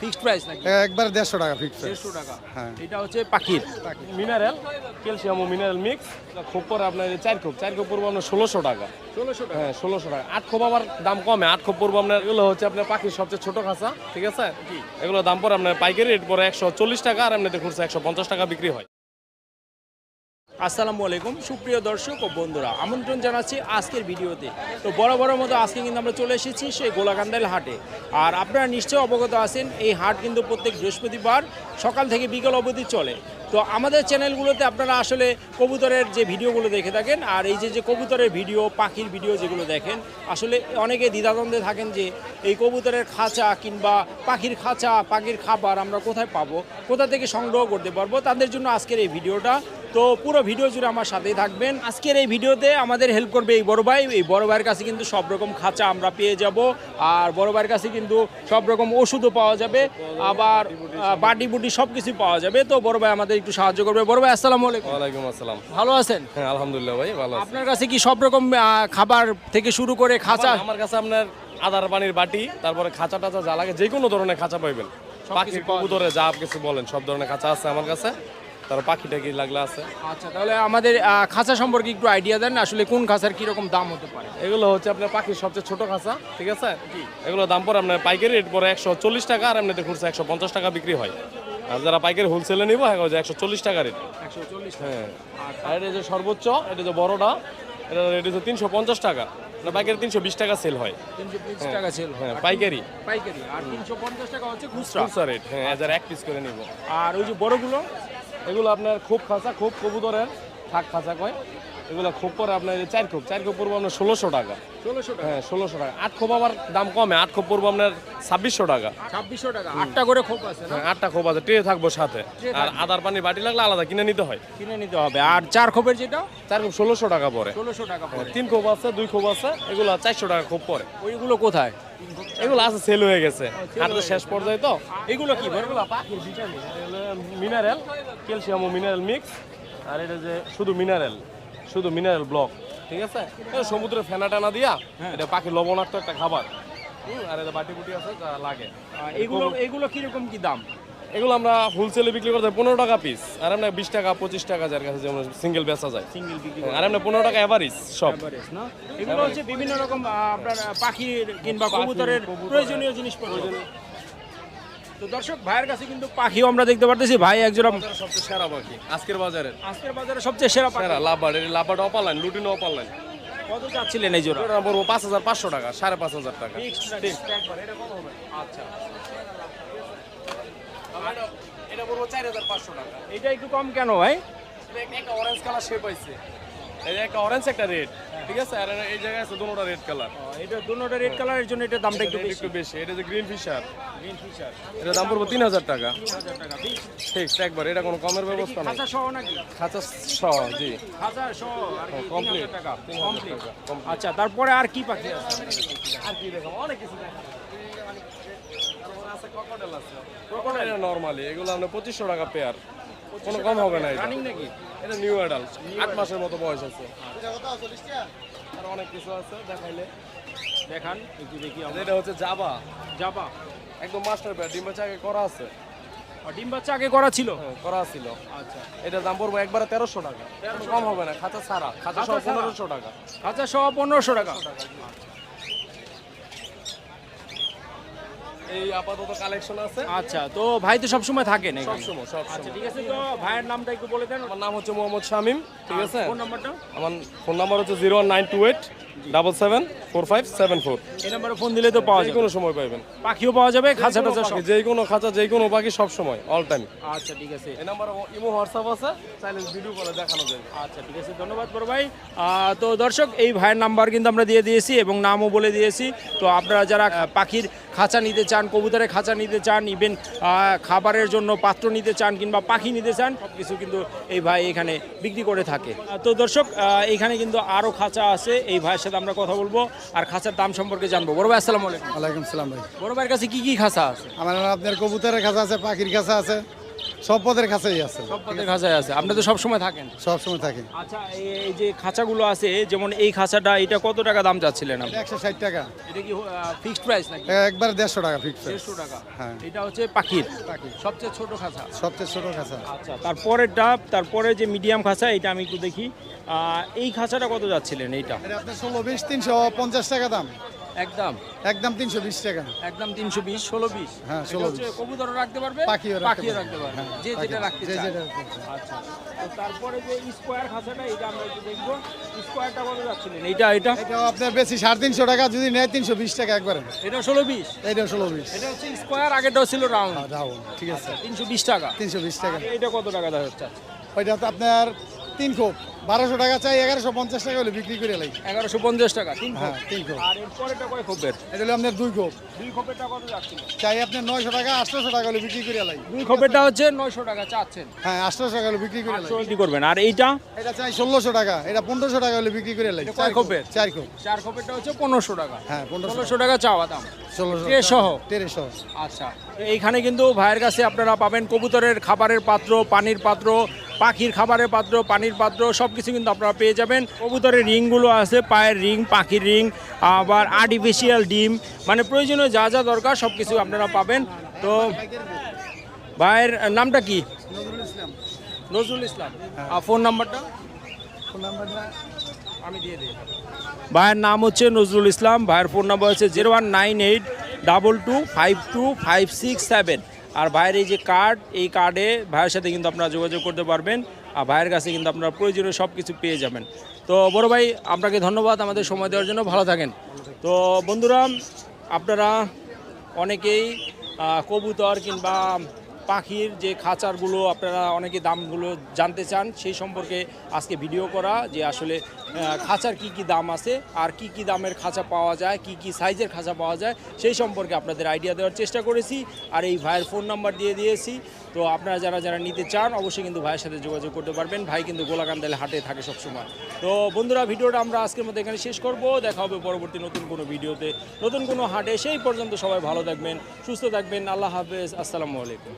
Fixed price নাকি? একবার 150 টাকা ফিক্স। 150 টাকা। হ্যাঁ। এটা হচ্ছে পাখির মিনারেল ক্যালসিয়াম ও মিনারেল মিক্স। খোপ পরে আপনার 4 খোপ, 4 খোপ পড়বো আপনার 1600 টাকা। 1600 টাকা। হ্যাঁ 1600 টাকা। 8 খোপ আবার দাম কমে, 8 খোপ পড়বো আপনার, এগুলো হচ্ছে আপনার পাখির সবচেয়ে ছোট খাঁচা, ঠিক আছে? এগুলো দাম পরে আপনার পাইকারি রেট পরে 140 টাকা, আর এমনিতে খুচরা 150 টাকা বিক্রি হয়। আসসালামু আলাইকুম সুপ্রিয় দর্শক ও বন্ধুরা, আমন্ত্রণ জানাচ্ছি আজকের ভিডিওতে। তো বড় মতো আজকে কিন্তু আমরা চলে এসেছি সেই গোলাকান্দাইল হাটে। আর আপনারা নিশ্চয়ই অবগত আছেন এই হাট কিন্তু প্রত্যেক বৃহস্পতিবার সকাল থেকে বিকেল অবধি চলে। তো আমাদের চ্যানেলগুলোতে আপনারা আসলে কবুতরের যে ভিডিওগুলো দেখে থাকেন, আর এই যে কবুতরের ভিডিও, পাখির ভিডিও যেগুলো দেখেন, আসলে অনেকে দ্বিধাদ্বন্দ্বে থাকেন যে এই কবুতরের খাঁচা কিংবা পাখির খাঁচা, পাখির খাবার আমরা কোথায় পাবো, কোথা থেকে সংগ্রহ করতে পারবো, তাদের জন্য আজকের এই ভিডিওটা। তো পুরো ভিডিও জুড়ে আমার সাথেই থাকবেন। আজকের এই ভিডিওতে আমাদের হেল্প করবে এই বড় ভাই। এই বড় ভাইয়ের কাছে কিন্তু সব রকম খাঁচা আমরা পেয়ে যাব, আর বড় ভাইয়ের কাছে কিন্তু সব রকম ওষুধও পাওয়া যাবে, আবার বাটি বুটি সব কিছু পাওয়া যাবে। তো বড় ভাই আমাদের একটু সাহায্য করবে। বড় ভাই আসসালামু আলাইকুম। ওয়ালাইকুম আসসালাম। ভালো আছেন? হ্যাঁ আলহামদুলিল্লাহ ভাই ভালো আছি। আপনার কাছে কি সব রকম খাবার থেকে শুরু করে খাঁচা? আমার কাছে আপনার আদার পানির বাটি, তারপরে খাঁচা টাচা যা লাগে যে কোনো ধরনের খাঁচা পাইবেন। পাখির কবুতরে যা কিছু বলেন সব ধরনের খাঁচা আছে আমার কাছে, তার পাখিটা কি লাগলে আছে। আচ্ছা, তাহলে আমাদের খাঁচা সম্পর্কে একটু আইডিয়া দেন, আসলে কোন খাঁচার কিরকম দাম হতে পারে? এগুলো হচ্ছে আপনার পাখির সবচেয়ে ছোট খাঁচা, ঠিক আছে? এগুলো দাম পরে আপনার পাইকারি রেট পরে 140 টাকা, আর এমনিতে খুচরা 150 টাকা বিক্রি হয়। আর যারা পাইকারি হোলসেলে নিবো হ্যাঁ 140 টাকা রেট। 140। হ্যাঁ, আর এটা যে সর্বোচ্চ, এটা যে বড়টা, এটা রেট হচ্ছে 350 টাকা। পাইকারি 320 টাকা সেল হয়। 320 টাকা সেল হয় হ্যাঁ পাইকারি। পাইকারি, আর 350 টাকা হচ্ছে খুচরা। খুচরা রেট, হ্যাঁ যারা এক পিস করে নিব। আর ওই যে বড়গুলো, এগুলো আপনার খুব খাঁচা, খুব কবুতরের থাক খাঁচা কয়, এগুলো খুব পরে আপনার 4 খোপ, 4 খোপ পড়বো আপনার 1600 টাকা। 1600 টাকা। হ্যাঁ 1600 টাকা। 8 খোপ আবার দাম কমে, 8 খোপ পড়বো আপনার 2600 টাকা। 2600 টাকা। 8টা করে খোপ আছে না? হ্যাঁ 8টা খোপ আছে, ট্রে থাকবো সাথে। আর আদার পানির বাটি লাগলে আলাদা কিনে নিতে হয়। কিনে নিতে হবে। আর 4 খোপের যেটা 4 খোপ 1600 টাকা পরে। 1600 টাকা পড়ে। 3 খোপ আছে, 2 খোপ আছে, এগুলো 400 টাকা খোপ পরে। ওইগুলো কোথায়? এগুলো আছে সেল হয়ে গেছে, হাটের শেষ পর্যায়ে তো। এগুলো কি এগুলো পাখির ভিটামিন, মিনারেল ক্যালসিয়াম ও মিনারেল মিক্স। আর এটা যে শুধু মিনারেল ব্লক, ঠিক আছে? এটা সমুদ্রের ফেনা টানা দিয়া, এটা পাখির লবণাক্ত একটা খাবার। আর এটা বাটি বুটি আছে যা লাগে। এগুলো কিরকম কি দাম? এগুলো আমরা হোলসেলে বিক্রি করতে 15 টাকা পিস, আর আমরা 20 টাকা 25 টাকা যার কাছে যেমন সিঙ্গেল বেচা যায়। সিঙ্গেল বিক্রি আর আমরা 15 টাকা এভারেজ সব। না, এগুলো হচ্ছে বিভিন্ন রকম আপনার পাখির কিংবা কবুতরের প্রয়োজনীয় জিনিসপত্র। তো দর্শক, ভাইয়ের কাছে কিন্তু পাখিও আমরা দেখতে পারতেছি। ভাই একজোড়া সবচেয়ে সেরা পাখি আজকের বাজারে, আজকের বাজারে সবচেয়ে সেরা পাখি। সেরা লাভবার্ড অপালাইন, লুটিনো অপালাইন। কত চাচ্ছিলেন এই জোড়া? ওটা বলবো 5500 টাকা, 5500 টাকা। আচ্ছা, এটা বলবো 4500 টাকা। এটা একটু কম কেন ভাই? একটা অরেঞ্জ কালার শেপ পাইছে, এই যে একটা অরেঞ্জ একটা রেড, ঠিক আছে? আর এই জায়গায় আছে দুটোটা রেড কালার। এটা দুটোটা রেড কালারের জন্য এটার দামটা একটু বেশি। এটা যে গ্রিন ফিশার, গ্রিন ফিশার, এটা দাম পড়বো 3000 টাকা। 3000 টাকা ঠিক একবার, এটা কোনো কমের ব্যবস্থা নেই। খাঁচা সহ নাকি? খাঁচা সহ, জি খাঁচা সহ আর কি কমপ্লিট 3000 টাকা কমপ্লিট। কমপ্লিট। আচ্ছা, তারপরে আর কি পাখি আছে? আর কি দেখাবো, অনেক কিছু দেখাবো। তারপরে আছে ক্রোকোডাইল আছে। ক্রোকোডাইল নরমালি এগুলো আমরা 2500 টাকা পেয়ার, কোনো কম হবে না। এটা রানিং নাকি? এটা নিউ অ্যাডাল্ট, 8 মাসের মতো বয়স আছে। আর অনেক কিছু আছে দেখাইলে দেখান একটু দেখি আমরা। এটা হচ্ছে জাবা, জাবা একদম মাস্টার পেয়ার, ডিম বাচ্চা আগে করা আছে। ডিম বাচ্চা আগে করা ছিল? হ্যাঁ করা ছিল। আচ্ছা, এটা দাম পড়বো একবারে 1300 টাকা, কম হবে না। খাঁচা ছাড়া, খাঁচা সহ 1500 টাকা। খাঁচা সহ 1500 টাকা। এই আপাতত কালেকশন আছে। আচ্ছা, তো ভাই তো সবসময় থাকেন এখানে? সবসময় আচ্ছা, ঠিক আছে। তো ভাইয়ের নামটা একটু বলে দেন। আমার নাম হচ্ছে মোহাম্মদ শামীম, ঠিক আছে? ফোন নাম্বারটা? আমার ফোন নাম্বার হচ্ছে 01928 774574। এই নাম্বারে ফোন দিলে তো পাওয়া যে যাবে? কোনো সময় পাইবেন, পাখিও পাওয়া যাবে, খাঁচা টাচা সব? যে কোনো খাঁচা, যে কোনো পাখি সব সময়, অল টাইম। আচ্ছা, ঠিক আছে। এই নাম্বার ইমো হোয়াটসঅ্যাপ আছে, চাইলে ভিডিও কলে দেখানো যায়। আচ্ছা, ঠিক আছে, ধন্যবাদ বড় ভাই। তো দর্শক, এই ভাইয়ের নাম্বার কিন্তু আমরা দিয়ে দিয়েছি এবং নামও বলে দিয়েছি। তো আপনারা যারা পাখির খাঁচা নিতে চান, কবুতরের খাঁচা নিতে চান, ইভেন খাবারের জন্য পাত্র নিতে চান কিংবা পাখি নিতে চান, সব কিছু কিন্তু এই ভাই এখানে বিক্রি করে থাকে। তো দর্শক, এখানে কিন্তু আরও খাঁচা আছে, এই ভাইয়ের সাথে আমরা কথা বলবো আর খাঁচার দাম সম্পর্কে জানবো। বড় ভাই আসসালামু আলাইকুম। ওয়ালাইকুম সালাম ভাই। বড় ভাইয়ের কাছে কি কি খাঁচা আছে? আমার আপনার কবুতরের খাঁচা আছে, পাখির খাঁচা আছে, সব পদের কাছেই আছে, সব পদের খাঁচায় আছে, আপনি তো সব সময় থাকেন। সব সময় থাকে। আচ্ছা, এই যে খাঁচাগুলো আছে, যেমন এই খাঁচাটা, এটা কত টাকা দাম চাচ্ছিলেন আপনি? 160 টাকা, এটা কি ফিক্সড প্রাইস নাকি? একবার 150 টাকা ফিক্স। 150 টাকা। হ্যাঁ। এটা হচ্ছে পাখির পাখি সবচেয়ে ছোট খাঁচা। সবচেয়ে ছোট কাঁচা। আচ্ছা, তারপরে যে মিডিয়াম খাঁচা, এটা আমি একটু দেখি। এই খাঁচাটা কত যাচ্ছিলেন এইটা? এটা আপনার 16-20 350 টাকা দাম, একদম একদম 320 টাকা। একদম 320, 16-20। হ্যাঁ, এটা 16-20 হচ্ছে কবুতরও রাখতে পারবে, পাখিও রাখতে পারবে, হ্যাঁ, যে যেটা রাখতে যে চায়। যেটা রাখতে চায়। আচ্ছা, তো তারপরে যে স্কোয়ার খাঁচাটা, এটা আমরা একটু দেখবো। স্কোয়ারটা কত যাচ্ছিলেন? এটা এটাও আপনার বেশি 350 টাকা, যদি নেয় 320 টাকা একবারে। এটা 16-20। এটা 16-20 এটা হচ্ছে স্কোয়ার, আগেরটাও ছিল রাউন্ড। রাউন্ড, ঠিক আছে। 320 টাকা। 320 টাকা। এটা কত টাকা দেওয়া হচ্ছে? ওইটা তো আপনার 3 খোপ 1200 টাকা চাই, 1150 টাকা হলে বিক্রি করে লাই। 1150 টাকা 3 হ্যাঁ, খোপ। 3 খোপ। আর এরপরেটা কয় খোপের? এটা হলো আপনার 2 খোপ, 2 খোপেরটা কত যাচ্ছিল? চাই আপনার 900 টাকা, 800 টাকা হলে বিক্রি করে লাই। 2 খোপেরটা হচ্ছে 900 টাকা চাচ্ছেন, হ্যাঁ, 800 টাকা হলে বিক্রি করে লাই। 800 করবেন। আর এইটা এটা চাই 1600 টাকা, এটা 1500 টাকা হলে বিক্রি করে লাই। এটা কয় খোপের? 4 খোপ। 4 খোপেরটা হচ্ছে 1500 টাকা। হ্যাঁ, 1500 1500 টাকা চাওয়া দাম। 1600 ট্রে সহ। ট্রে সহ। আচ্ছা, এইখানে কিন্তু ভাইয়ের কাছে আপনারা পাবেন কবুতরের খাবারের পাত্র, পানির পাত্র, পাখির খাবারের পাত্র, পানির পাত্র, সব কিছু কিন্তু আপনারা পেয়ে যাবেন। কবুতরের রিংগুলো আছে, পায়ের রিং, পাখির রিং, আবার আর্টিফিশিয়াল ডিম, মানে প্রয়োজনীয় যা যা দরকার সব কিছু আপনারা পাবেন। তো ভাইয়ের নামটা কি? নজরুল ইসলাম। নজরুল ইসলাম। আর ফোন নাম্বারটা ফোন নাম্বারটা আমি দিয়ে দিই। ভাইয়ের নাম হচ্ছে নজরুল ইসলাম, ভাইয়ের ফোন নাম্বার হচ্ছে 019822525667। আর ভাইয়ের এই যে কার্ড, এই কার্ডে ভাইয়ের সাথে কিন্তু আপনারা যোগাযোগ করতে পারবেন। আর ভাইয়ের কাছে কিন্তু আপনারা প্রয়োজনীয় সব কিছু পেয়ে যাবেন। তো বড় ভাই, আপনাকে ধন্যবাদ আমাদের সময় দেওয়ার জন্য, ভালো থাকেন। তো বন্ধুরা, আপনারা অনেকেই কবুতর কিংবা পাখির যে খাঁচারগুলো আপনারা অনেকে দামগুলো জানতে চান, সেই সম্পর্কে আজকে ভিডিও করা, যে আসলে খাঁচার কি কি দাম আছে, আর কি কি দামের খাঁচা পাওয়া যায়, কি কি সাইজের খাঁচা পাওয়া যায়, সেই সম্পর্কে আপনাদের আইডিয়া দেওয়ার চেষ্টা করেছি। আর এই ভাইয়ের ফোন নাম্বার দিয়ে দিয়েছি। তো আপনারা যারা যারা নিতে চান অবশ্যই কিন্তু ভাইয়ের সাথে যোগাযোগ করতে পারবেন। ভাই কিন্তু গোলাকান্দাল হাটে থাকে সবসময়। তো বন্ধুরা, ভিডিওটা আমরা আজকের মধ্যে এখানে শেষ করব। দেখা হবে পরবর্তী নতুন কোনো ভিডিওতে, নতুন কোনো হাটে। সেই পর্যন্ত সবাই ভালো থাকবেন, সুস্থ থাকবেন। আল্লাহ হাফেজ, আসসালামু আলাইকুম।